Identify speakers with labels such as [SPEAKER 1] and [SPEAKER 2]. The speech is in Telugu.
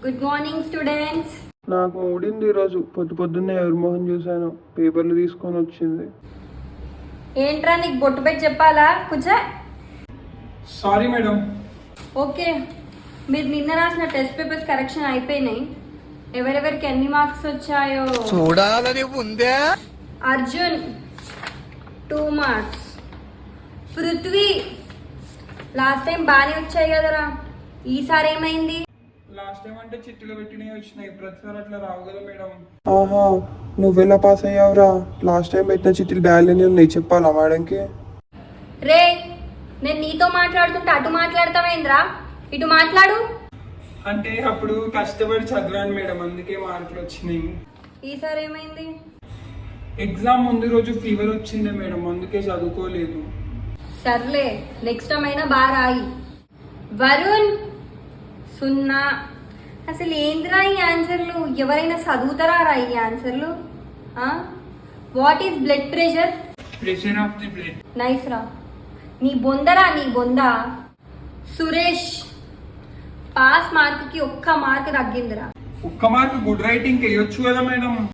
[SPEAKER 1] Good morning students.
[SPEAKER 2] నాకు ఊడింది ఈరోజు. పొద్దున్నే ఎవరి మొహం చూశాను, పేపర్లు తీసుకొని వచ్చింది.
[SPEAKER 1] ఏంట్రా నీకు బొట్టు పెట్టి చెప్పాలా? కూర్చో.
[SPEAKER 2] Sorry madam.
[SPEAKER 1] ఓకే, మీరు నిన్న రాసిన టెస్ట్ పేపర్స్ కరెక్షన్ అయిపోయినాయి. ఎవరెవరికి ఎన్ని మార్క్స్ వచ్చాయో
[SPEAKER 3] చూడాలని ఉందే.
[SPEAKER 1] Arjun 2 marks. Prithvi last time బాగానే వచ్చాయి కదరా, ఈసారి ఏమైంది?
[SPEAKER 2] లాస్ట్ టైం అంటే చిట్టులో పెట్టినవి వచ్చినాయి, ప్రతిసారి అట్లా రావు కదా మేడం. ఆహా, నువ్వెలా పాస్ అయ్యావురా? లాస్ట్ టైం పెట్టిన చిట్టులు బ్యాలెన్స్ ఉన్నాయి, చెప్పాలా మేడంకి?
[SPEAKER 1] రే, నేను నీతో మాట్లాడుతుంటే అటు మాట్లాడతావేంద్రా? ఇటు మాట్లాడు.
[SPEAKER 2] అంటే అప్పుడు కష్టపడి చదివాను మేడం, అందుకే మార్కులు వచ్చినాయి.
[SPEAKER 1] ఈసారి ఏమైంది?
[SPEAKER 2] ఎగ్జామ్ ముందు రోజు ఫీవర్ వచ్చింది మేడం, అందుకే చదువుకోలేదు.
[SPEAKER 1] సర్లే, నెక్స్ట్ టైం అయినా బాగా రాయి. వరుణ్ 0. అసలు ఏంద్రా ఈ ఆన్సర్లు? ఎవరైనా చదువుతారా రా ఈ ఆన్సర్లు? What is blood pressure?
[SPEAKER 2] Pressure of the blood.
[SPEAKER 1] Nice రా. నీ బొందరా, నీ బొంద. సురేష్ పాస్ మార్క్ కి 1 మార్క్ తగ్గిందిరా.
[SPEAKER 2] 1 మార్క్ గుడ్ రైటింగ్ వేయొచ్చు కదా మేడం.